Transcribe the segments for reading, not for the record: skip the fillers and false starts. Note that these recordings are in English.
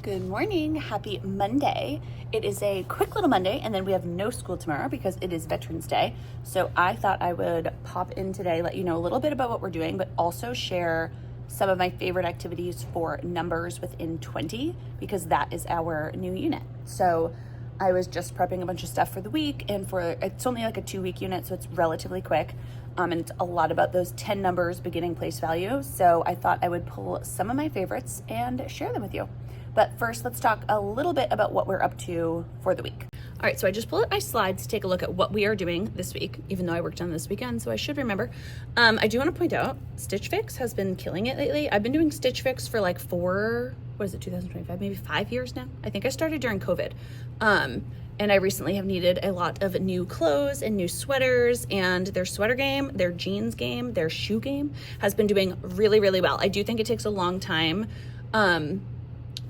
Good morning. Happy Monday. It is a quick little Monday, and then we have no school tomorrow because it is Veterans Day. So I thought I would pop in today, let you know a little bit about what we're doing, but also share some of my favorite activities for numbers within 20 because that is our new unit. So I was just prepping a bunch of stuff for the week, and it's only like a 2-week unit, so it's relatively quick. And it's a lot about those 10 numbers beginning place value. So I thought I would pull some of my favorites and share them with you. But first, let's talk a little bit about what we're up to for the week. All right, so I just pulled up my slides to take a look at what we are doing this week, even though I worked on this weekend, so I should remember. I do want to point out, Stitch Fix has been killing it lately. I've been doing Stitch Fix for like 2025, maybe 5 years now. I think I started during COVID. And I recently have needed a lot of new clothes and new sweaters, and their sweater game, their jeans game, their shoe game has been doing really, really well. I do think it takes a long time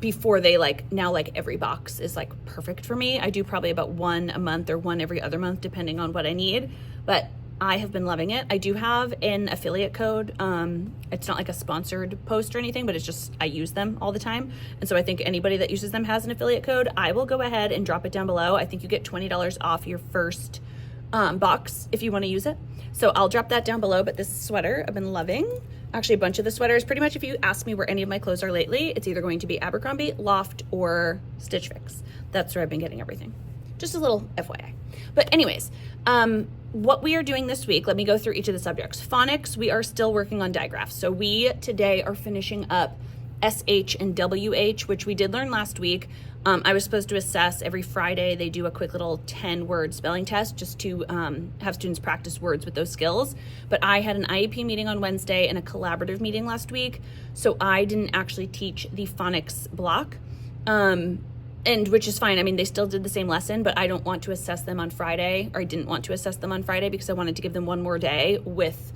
before they now every box is perfect for me. I do probably about one a month or one every other month, depending on what I need, but I have been loving it. I do have an affiliate code. It's not like a sponsored post or anything, but it's just, I use them all the time. And so I think anybody that uses them has an affiliate code. I will go ahead and drop it down below. I think you get $20 off your first box if you want to use it. So I'll drop that down below, but this sweater I've been loving. Actually, a bunch of the sweaters. Pretty much if you ask me where any of my clothes are lately, it's either going to be Abercrombie, Loft, or Stitch Fix. That's where I've been getting everything. Just a little FYI. But anyways, what we are doing this week, let me go through each of the subjects. Phonics, we are still working on digraphs. So we today are finishing up SH and WH, which we did learn last week. I was supposed to assess every Friday. They do a quick little 10-word spelling test just to have students practice words with those skills. But I had an IEP meeting on Wednesday and a collaborative meeting last week, so I didn't actually teach the phonics block, and which is fine. I mean, they still did the same lesson, but I don't want to assess them on Friday, or I didn't want to assess them on Friday because I wanted to give them one more day with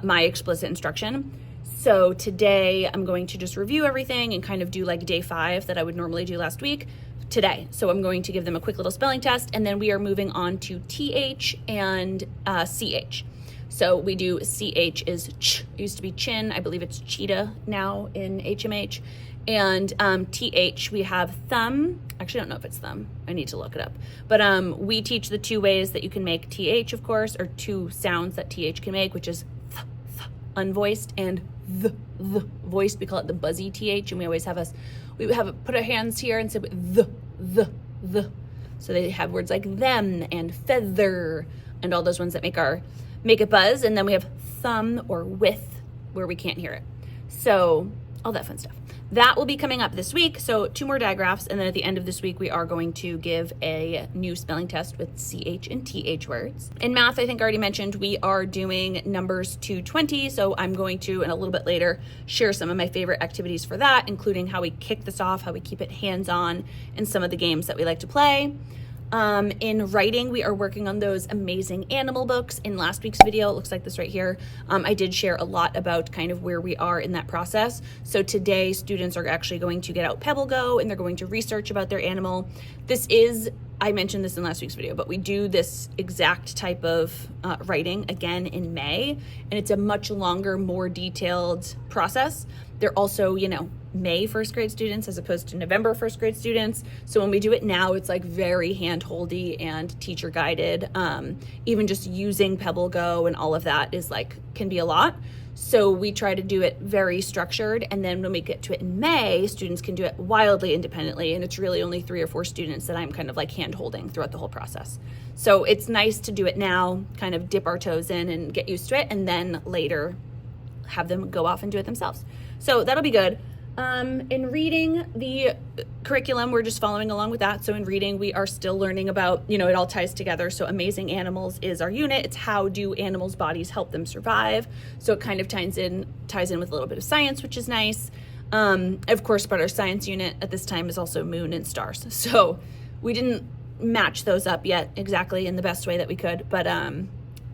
my explicit instruction. So today I'm going to just review everything and kind of do like day 5 that I would normally do last week today. So I'm going to give them a quick little spelling test, and then we are moving on to TH and CH. So we do CH is ch, it used to be chin. I believe it's cheetah now in HMH. And TH, we have thumb. Actually, I don't know if it's thumb. I need to look it up. But we teach the 2 ways that you can make TH, of course, or 2 sounds that TH can make, which is unvoiced and the voiced. We call it the buzzy TH, and we always have put our hands here and say the. So they have words like them and feather and all those ones that make it buzz. And then we have thumb or with, where we can't hear it. So all that fun stuff. That will be coming up this week. So 2 more digraphs. And then at the end of this week, we are going to give a new spelling test with CH and TH words. In math, I think I already mentioned, we are doing numbers to 20. So I'm going to, and a little bit later, share some of my favorite activities for that, including how we kick this off, how we keep it hands-on, and some of the games that we like to play. In writing, we are working on those amazing animal books. In last week's video, it looks like this right here, I did share a lot about kind of where we are in that process. So today, students are actually going to get out Pebble Go, and they're going to research about their animal. I mentioned this in last week's video, but we do this exact type of writing again in May, and it's a much longer, more detailed process. They're also, May first grade students as opposed to November first grade students. So when we do it now, it's very hand-holdy and teacher guided. Even just using Pebble Go and all of that is can be a lot. So we try to do it very structured. And then when we get to it in May, students can do it wildly independently. And it's really only 3 or 4 students that I'm kind of hand-holding throughout the whole process. So it's nice to do it now, kind of dip our toes in and get used to it. And then later have them go off and do it themselves. So that'll be good. In reading, the curriculum, we're just following along with that. So in reading, we are still learning about, it all ties together. So Amazing Animals is our unit. It's how do animals' bodies help them survive. So it kind of ties in with a little bit of science, which is nice. Of course, but our science unit at this time is also moon and stars. So we didn't match those up yet exactly in the best way that we could, but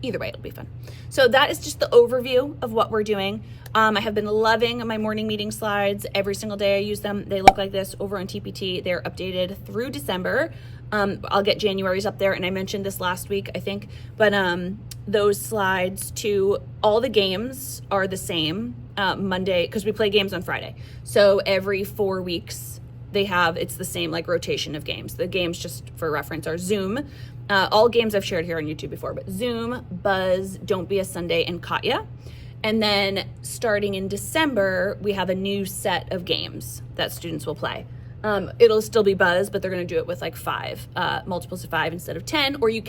either way, it'll be fun. So that is just the overview of what we're doing. I have been loving my morning meeting slides. Every single day I use them. They look like this over on TPT. They're updated through December. I'll get January's up there, and I mentioned this last week, I think, but those slides to all the games are the same Monday, because we play games on Friday. So every 4 weeks it's the same like rotation of games. The games, just for reference, are Zoom. All games I've shared here on YouTube before, but Zoom, Buzz, Don't Be a Sunday, and Katya. And then starting in December, we have a new set of games that students will play. It'll still be Buzz, but they're going to do it with like 5 multiples of 5 instead of 10, or you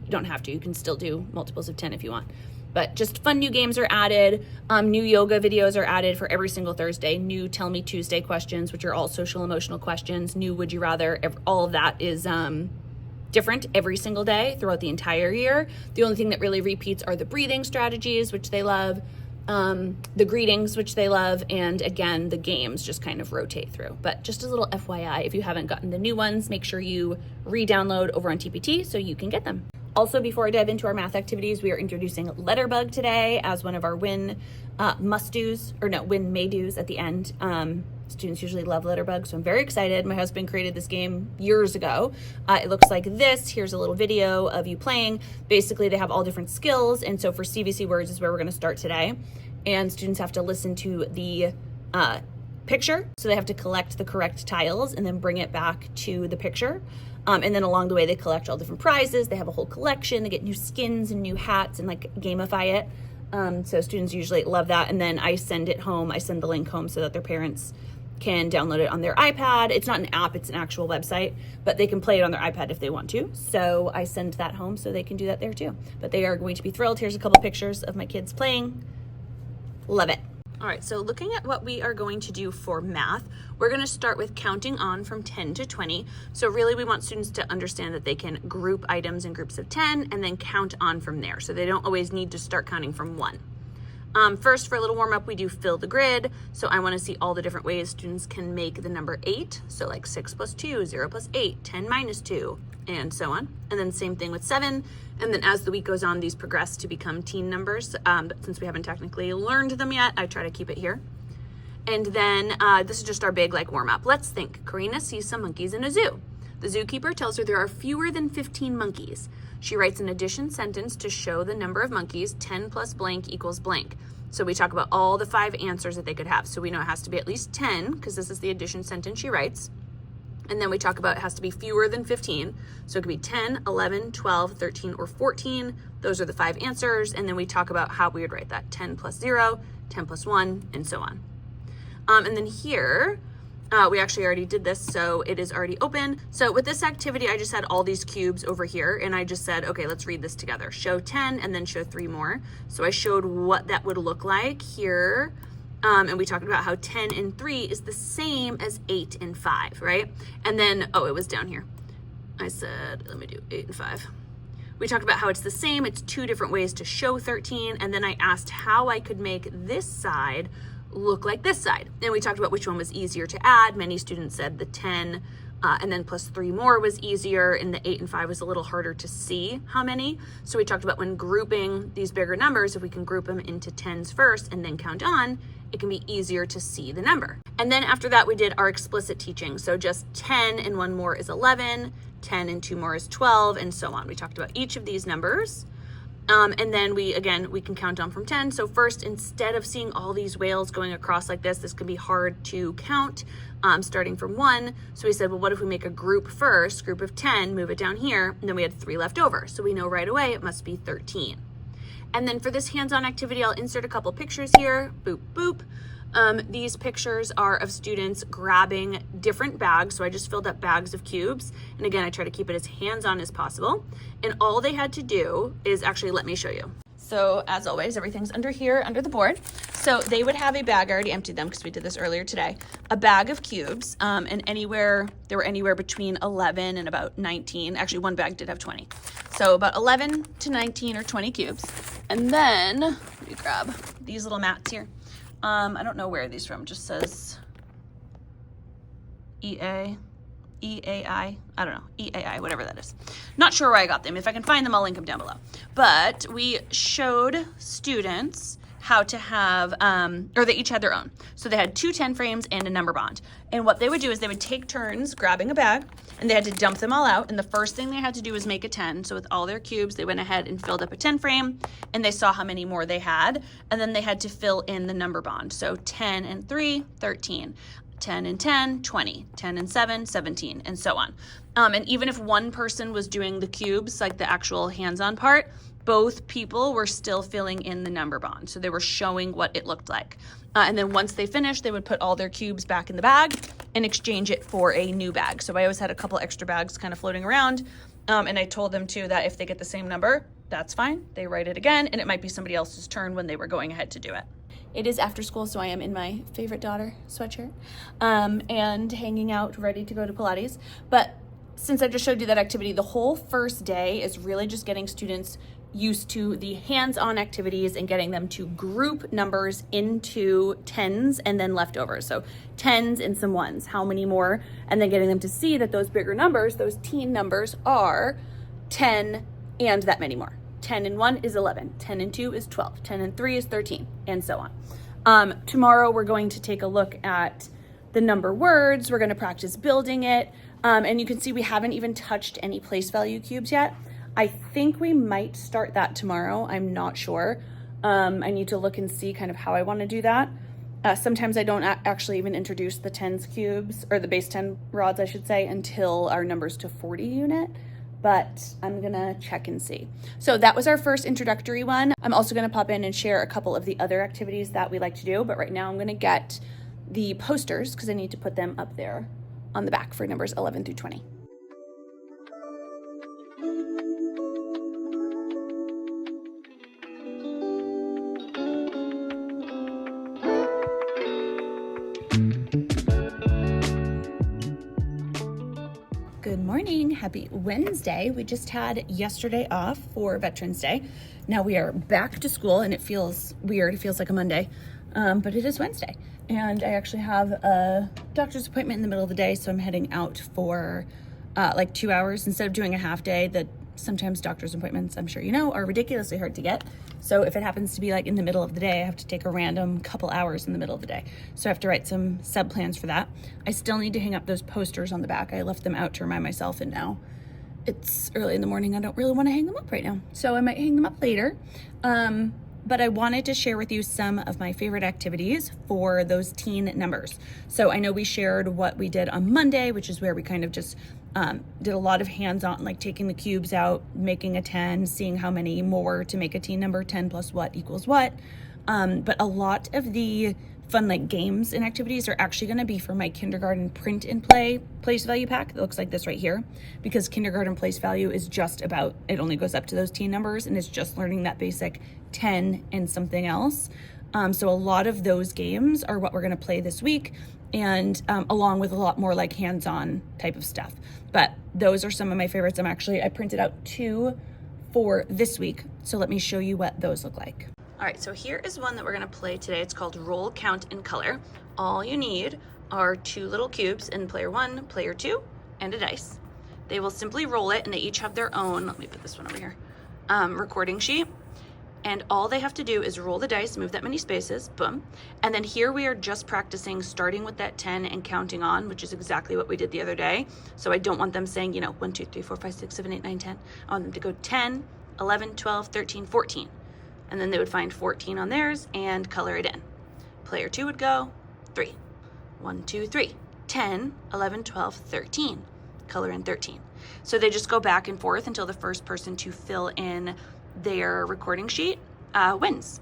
don't have to, you can still do multiples of 10 if you want. But just fun new games are added. New yoga videos are added for every single Thursday. New Tell Me Tuesday questions, which are all social emotional questions. New Would You Rather. All of that is different every single day throughout the entire year. The only thing that really repeats are the breathing strategies, which they love, the greetings, which they love, and again, the games just kind of rotate through. But just a little FYI, if you haven't gotten the new ones, make sure you re-download over on TPT so you can get them. Also, before I dive into our math activities, we are introducing Letterbug today as one of our win may do's at the end. Students usually love Letterbug, so I'm very excited. My husband created this game years ago. It looks like this. Here's a little video of you playing. Basically, they have all different skills, and so for CVC words is where we're going to start today. And students have to listen to the picture, so they have to collect the correct tiles and then bring it back to the picture. And then along the way, they collect all different prizes. They have a whole collection. They get new skins and new hats and like gamify it. So students usually love that. And then I send it home. I send the link home so that their parents can download it on their iPad. It's not an app, it's an actual website, but they can play it on their iPad if they want to. So I send that home so they can do that there too. But they are going to be thrilled. Here's a couple pictures of my kids playing. Love it. All right, so looking at what we are going to do for math, we're going to start with counting on from 10 to 20. So really we want students to understand that they can group items in groups of 10 and then count on from there. So they don't always need to start counting from 1. First, for a little warm up, we do fill the grid. So I want to see all the different ways students can make the number 8. So like 6 plus 2, 0 plus 8, 10 minus 2, and so on. And then same thing with 7. And then as the week goes on, these progress to become teen numbers. But since we haven't technically learned them yet, I try to keep it here. And then this is just our big like warm up. Let's think. Karina sees some monkeys in a zoo. The zookeeper tells her there are fewer than 15 monkeys. She writes an addition sentence to show the number of monkeys. 10 plus blank equals blank. So we talk about all the 5 answers that they could have. So we know it has to be at least 10 because this is the addition sentence she writes. And then we talk about it has to be fewer than 15. So it could be 10, 11, 12, 13, or 14. Those are the 5 answers. And then we talk about how we would write that. 10 plus 0, 10 plus 1, and so on. And then here, we actually already did this, so it is already open. So with this activity, I just had all these cubes over here, and I just said, okay, let's read this together. Show 10, and then show 3 more. So I showed what that would look like here. And we talked about how 10 and 3 is the same as 8 and 5, right? And then, it was down here. I said, let me do 8 and 5. We talked about how it's the same. It's 2 different ways to show 13. And then I asked how I could make this side look like this side. And we talked about which one was easier to add. Many students said the 10 and then plus 3 more was easier, and the 8 and 5 was a little harder to see how many. So we talked about when grouping these bigger numbers, if we can group them into 10s first and then count on, it can be easier to see the number. And then after that, we did our explicit teaching. So just 10 and 1 more is 11, 10 and 2 more is 12, and so on. We talked about each of these numbers. And then we can count on from 10. So first, instead of seeing all these whales going across like this can be hard to count starting from 1. So we said, well, what if we make a group first, group of 10, move it down here, and then we had 3 left over. So we know right away it must be 13. And then for this hands-on activity, I'll insert a couple pictures here, boop, boop. These pictures are of students grabbing different bags. So I just filled up bags of cubes. And again, I try to keep it as hands-on as possible. And all they had to do is actually let me show you. So as always, everything's under here, under the board. So they would have a bag, I already emptied them because we did this earlier today, a bag of cubes, and they were anywhere between 11 and about 19. Actually, one bag did have 20. So about 11 to 19 or 20 cubes. And then, let me grab these little mats here. I don't know where these from, just says EAI, I don't know, EAI, whatever that is. Not sure where I got them. If I can find them, I'll link them down below. But we showed students how to have, or they each had their own. So they had 2 10 frames and a number bond. And what they would do is they would take turns grabbing a bag, and they had to dump them all out. And the first thing they had to do was make a 10. So with all their cubes, they went ahead and filled up a 10 frame, and they saw how many more they had. And then they had to fill in the number bond. So 10 and 3, 13. 10 and 10, 20, 10 and 7, 17, and so on. And even if one person was doing the cubes, like the actual hands-on part, both people were still filling in the number bond. So they were showing what it looked like. And then once they finished, they would put all their cubes back in the bag and exchange it for a new bag. So I always had a couple extra bags kind of floating around. And I told them too that if they get the same number, that's fine. They write it again, and it might be somebody else's turn when they were going ahead to do it. It is after school, so I am in my favorite daughter sweatshirt and hanging out, ready to go to Pilates. But since I just showed you that activity, the whole first day is really just getting students used to the hands-on activities and getting them to group numbers into tens and then leftovers. So tens and some ones, how many more? And then getting them to see that those bigger numbers, those teen numbers, are 10 and that many more. 10 and 1 is 11, 10 and 2 is 12, 10 and 3 is 13, and so on. Tomorrow we're going to take a look at the number words. We're going to practice building it. And you can see we haven't even touched any place value cubes yet. I think we might start that tomorrow. I'm not sure. I need to look and see kind of how I want to do that. Sometimes I don't actually even introduce the tens cubes, or the base 10 rods, I should say, until our numbers to 40 unit. But I'm gonna check and see. So that was our first introductory one. I'm also gonna pop in and share a couple of the other activities that we like to do, but right now I'm gonna get the posters because I need to put them up there on the back for numbers 11 through 20. Good morning, happy Wednesday. We just had yesterday off for Veterans Day. Now we are back to school and it feels weird. It feels like a Monday, but it is Wednesday. And I actually have a doctor's appointment in the middle of the day, so I'm heading out for like 2 hours instead of doing a half day. That sometimes doctor's appointments, I'm sure you know, are ridiculously hard to get. So if it happens to be like in the middle of the day, I have to take a random couple hours in the middle of the day. So I have to write some sub plans for that. I still need to hang up those posters on the back. I left them out to remind myself, and now it's early in the morning. I don't really want to hang them up right now. So I might hang them up later. But I wanted to share with you some of my favorite activities for those teen numbers. So I know we shared what we did on Monday, which is where we kind of just did a lot of hands-on, like taking the cubes out, making a 10, seeing how many more to make a teen number, 10 plus what equals what. But a lot of the fun like games and activities are actually going to be for my kindergarten print and play place value pack. It looks like this right here, because kindergarten place value is just about, it only goes up to those teen numbers and it's just learning that basic 10 and something else. So a lot of those games are what we're going to play this week, and along with a lot more like hands-on type of stuff. But those are some of my favorites. I printed out 2 for this week. So let me show you what those look like. All right, so here is one that we're gonna play today. It's called Roll, Count, and Color. All you need are 2 little cubes in player 1, player 2, and a dice. They will simply roll it, and they each have their own, let me put this one over here, recording sheet. And all they have to do is roll the dice, move that many spaces, boom. And then here we are just practicing starting with that 10 and counting on, which is exactly what we did the other day. So I don't want them saying, 1, 2, 3, 4, 5, 6, 7, 8, 9, 10. I want them to go 10, 11, 12, 13, 14. And then they would find 14 on theirs and color it in. Player 2 would go 3, 1, 2, 3, 10, 11, 12, 13, color in 13. So they just go back and forth until the first person to fill in their recording sheet wins.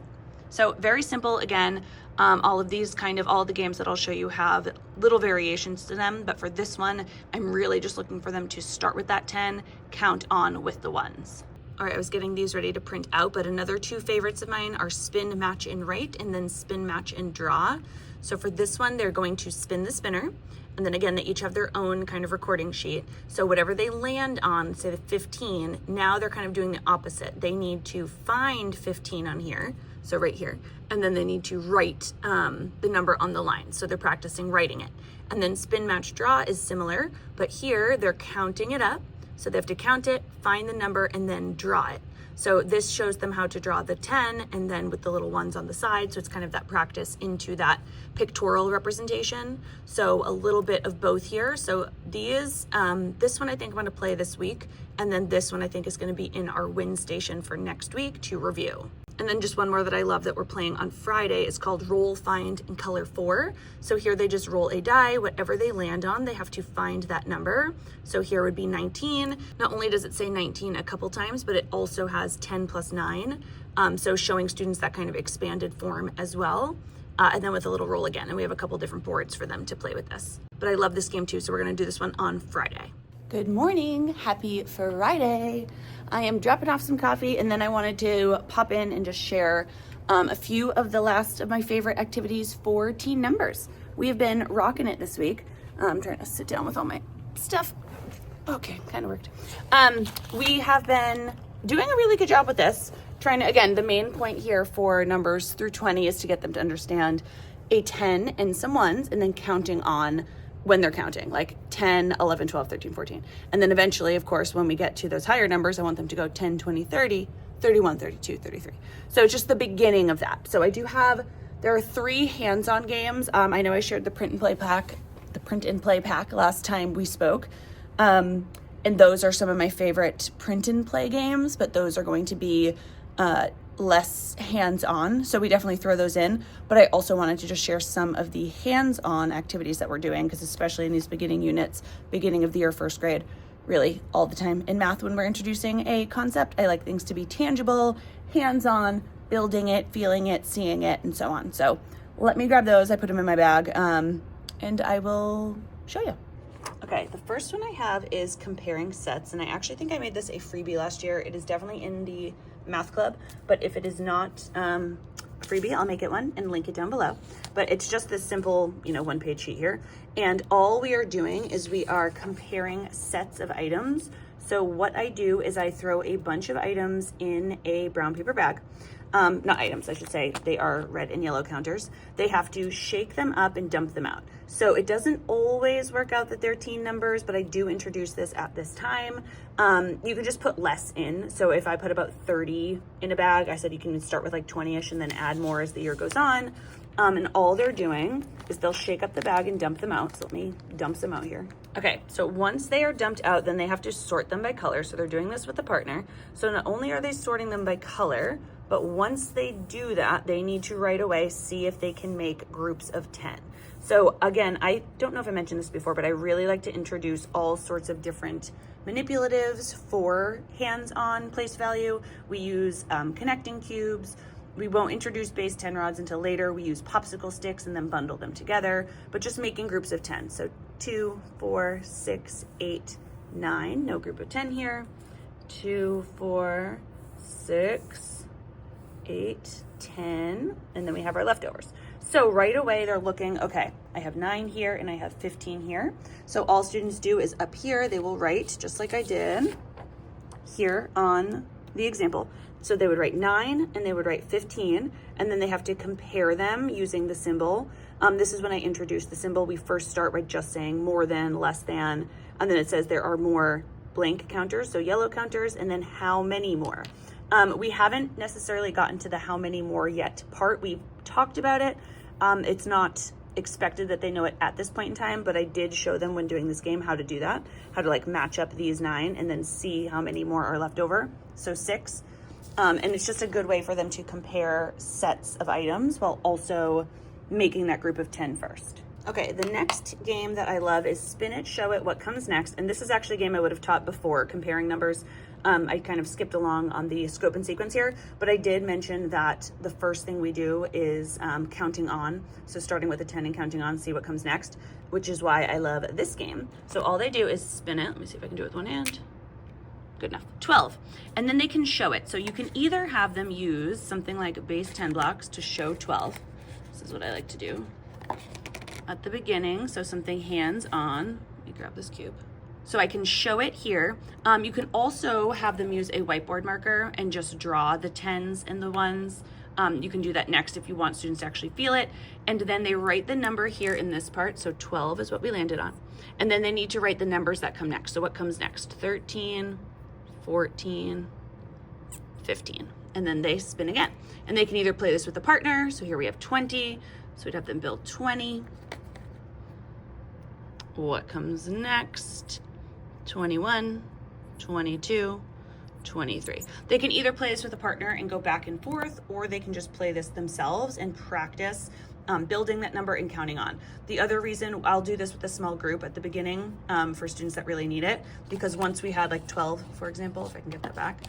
So very simple. Again, all of these all the games that I'll show you have little variations to them, but for this one, I'm really just looking for them to start with that 10, count on with the ones. All right, I was getting these ready to print out, but another 2 favorites of mine are spin, match, and write, and then spin, match, and draw. So for this one, they're going to spin the spinner, and then again, they each have their own kind of recording sheet. So whatever they land on, say the 15, now they're kind of doing the opposite. They need to find 15 on here, so right here, and then they need to write the number on the line. So they're practicing writing it. And then spin, match, draw is similar, but here they're counting it up. So they have to count it, find the number, and then draw it. So this shows them how to draw the 10 and then with the little ones on the side. So it's kind of that practice into that pictorial representation. So a little bit of both here. So these, this one I think I'm gonna play this week. And then this one I think is gonna be in our win station for next week to review. And then just one more that I love that we're playing on Friday is called Roll, Find, and Color 4. So here they just roll a die, whatever they land on, they have to find that number. So here would be 19. Not only does it say 19 a couple times, but it also has 10 plus 9. So showing students that kind of expanded form as well. And then with a little roll again. And we have a couple different boards for them to play with this. But I love this game too, so we're gonna do this one on Friday. Good morning, happy Friday. I am dropping off some coffee and then I wanted to pop in and just share a few of the last of my favorite activities for teen numbers. We have been rocking it this week. I'm trying to sit down with all my stuff. Okay, kind of worked. We have been doing a really good job with this. Trying to, again, the main point here for numbers through 20 is to get them to understand a 10 and some ones and then counting on when they're counting, like 10, 11, 12, 13, 14. And then eventually, of course, when we get to those higher numbers, I want them to go 10, 20, 30, 31, 32, 33. So it's just the beginning of that. So I do have, there are 3 hands-on games. I know I shared the print and play pack last time we spoke. And those are some of my favorite print and play games, but those are going to be less hands-on, so we definitely throw those in. But I also wanted to just share some of the hands-on activities that we're doing, because especially in these beginning units, beginning of the year, first grade, really all the time in math when we're introducing a concept, I like things to be tangible, hands-on, building it, feeling it, seeing it, and so on. So let me grab those. I put them in my bag, and I will show you. Okay, the first one I have is comparing sets, and I actually think I made this a freebie last year. It is definitely in the math club, but if it is not a freebie, I'll make it one and link it down below. But it's just this simple, one-page sheet here. And all we are doing is we are comparing sets of items. So what I do is I throw a bunch of items in a brown paper bag. Not items, I should say. They are red and yellow counters. They have to shake them up and dump them out. So it doesn't always work out that they're teen numbers, but I do introduce this at this time. You can just put less in. So if I put about 30 in a bag, I said you can start with like 20-ish and then add more as the year goes on. And all they're doing is they'll shake up the bag and dump them out. So let me dump some out here. Okay, so once they are dumped out, then they have to sort them by color. So they're doing this with a partner. So not only are they sorting them by color, but once they do that, they need to right away see if they can make groups of 10. So again, I don't know if I mentioned this before, but I really like to introduce all sorts of different manipulatives for hands-on place value. We use connecting cubes. We won't introduce base 10 rods until later. We use popsicle sticks and then bundle them together, but just making groups of 10. So 2, 4, 6, 8, 9, no group of 10 here. 2, 4, 6, 8, 10, and then we have our leftovers. So right away they're looking, okay, I have 9 here and I have 15 here. So all students do is up here, they will write, just like I did here on the example. So they would write 9 and they would write 15, and then they have to compare them using the symbol. This is when I introduce the symbol. We first start by just saying more than, less than, and then it says there are more blank counters, so yellow counters, and then how many more. We haven't necessarily gotten to the how many more yet part. We've talked about it. It's not expected that they know it at this point in time, but I did show them when doing this game how to do that, how to like match up these 9 and then see how many more are left over. So 6. And it's just a good way for them to compare sets of items while also making that group of 10 first. Okay, the next game that I love is Spin It, Show It, What Comes Next. And this is actually a game I would have taught before, comparing numbers. I kind of skipped along on the scope and sequence here, but I did mention that the first thing we do is counting on. So starting with a 10 and counting on, see what comes next, which is why I love this game. So all they do is spin it. Let me see if I can do it with one hand. Good enough. 12. And then they can show it. So you can either have them use something like base 10 blocks to show 12. This is what I like to do at the beginning. So something hands-on. Let me grab this cube. So I can show it here. You can also have them use a whiteboard marker and just draw the 10s and the 1s. You can do that next if you want students to actually feel it. And then they write the number here in this part. So 12 is what we landed on. And then they need to write the numbers that come next. So what comes next? 13, 14, 15. And then they spin again. And they can either play this with a partner. So here we have 20. So we'd have them build 20. What comes next? 21, 22, 23. They can either play this with a partner and go back and forth, or they can just play this themselves and practice building that number and counting on. The other reason I'll do this with a small group at the beginning for students that really need it, because once we had like 12, for example, if I can get that back,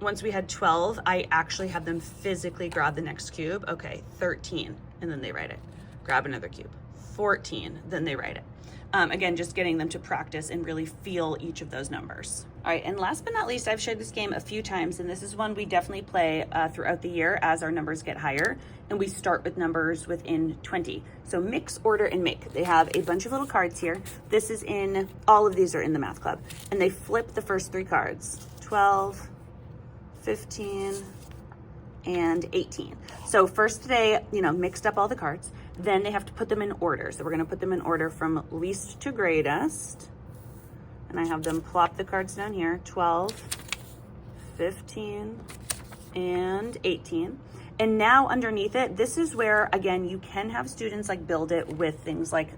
once we had 12, I actually had them physically grab the next cube. Okay, 13, and then they write it. Grab another cube. 14, then they write it. Again, just getting them to practice and really feel each of those numbers. All right, and last but not least, I've shared this game a few times, and this is one we definitely play throughout the year as our numbers get higher, and we start with numbers within 20. So mix, order, and make. They have a bunch of little cards here. This is in, all of these are in the math club, and they flip the first 3 cards, 12, 15, and 18. So first today, mixed up all the cards. Then they have to put them in order. So we're gonna put them in order from least to greatest. And I have them plop the cards down here, 12, 15, and 18. And now underneath it, this is where, again, you can have students like build it with things like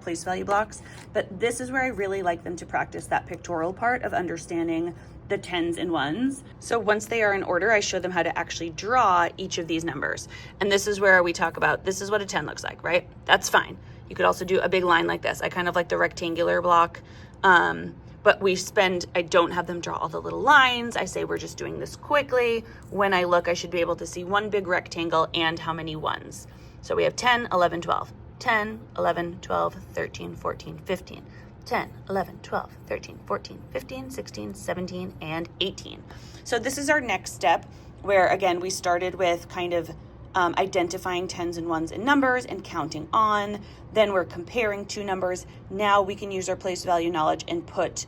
place value blocks, but this is where I really like them to practice that pictorial part of understanding the 10s and 1s. So once they are in order, I show them how to actually draw each of these numbers. And this is where we talk about, this is what a 10 looks like, right? That's fine. You could also do a big line like this. I kind of like the rectangular block, but I don't have them draw all the little lines. I say we're just doing this quickly. When I look, I should be able to see one big rectangle and how many ones. So we have 10, 11, 12, 10, 11, 12, 13, 14, 15. 10, 11, 12, 13, 14, 15, 16, 17, and 18. So this is our next step where, again, we started with kind of identifying 10s and 1s in numbers and counting on. Then we're comparing 2 numbers. Now we can use our place value knowledge and put,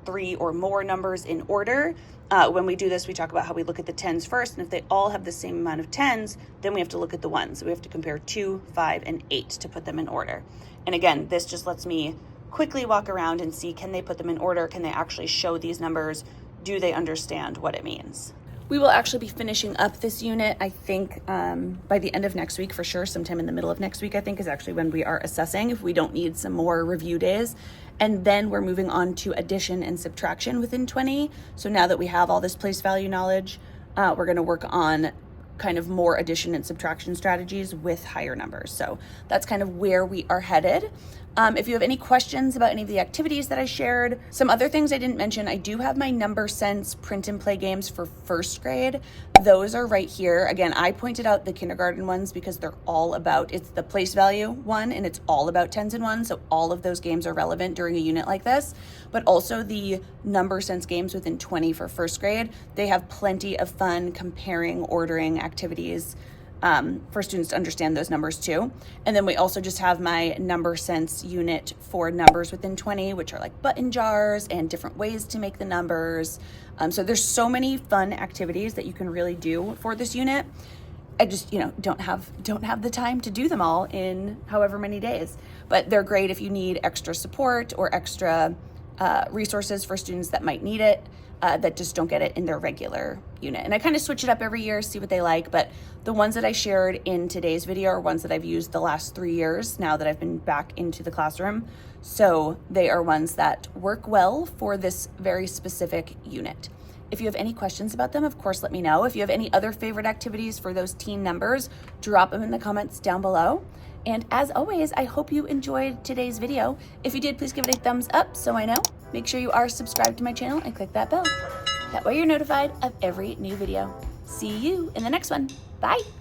3 or more numbers in order. When we do this, we talk about how we look at the 10s first, and if they all have the same amount of 10s, then we have to look at the 1s. So we have to compare 2, 5, and 8 to put them in order. And again, this just lets me quickly walk around and see, can they put them in order? Can they actually show these numbers? Do they understand what it means? We will actually be finishing up this unit, I think, by the end of next week for sure. Sometime in the middle of next week, I think, is actually when we are assessing if we don't need some more review days. And then we're moving on to addition and subtraction within 20. So now that we have all this place value knowledge, we're going to work on kind of more addition and subtraction strategies with higher numbers. So that's kind of where we are headed. If you have any questions about any of the activities that I shared, some other things I didn't mention, I do have my Number Sense print and play games for first grade. Those are right here. Again, I pointed out the kindergarten ones because they're all about, it's the place value one and it's all about 10s and 1s. So all of those games are relevant during a unit like this, but also the Number Sense games within 20 for first grade. They have plenty of fun comparing, ordering activities for students to understand those numbers too. And then we also just have my Number Sense unit for numbers within 20, which are like button jars and different ways to make the numbers. So there's so many fun activities that you can really do for this unit. I just, don't have the time to do them all in however many days, but they're great if you need extra support or extra resources for students that might need it. That just don't get it in their regular unit. And I kind of switch it up every year, see what they like, but the ones that I shared in today's video are ones that I've used the last 3 years now that I've been back into the classroom. So they are ones that work well for this very specific unit. If you have any questions about them, of course, let me know. If you have any other favorite activities for those teen numbers, drop them in the comments down below. And as always, I hope you enjoyed today's video. If you did, please give it a thumbs up so I know. Make sure you are subscribed to my channel and click that bell. That way you're notified of every new video. See you in the next one. Bye.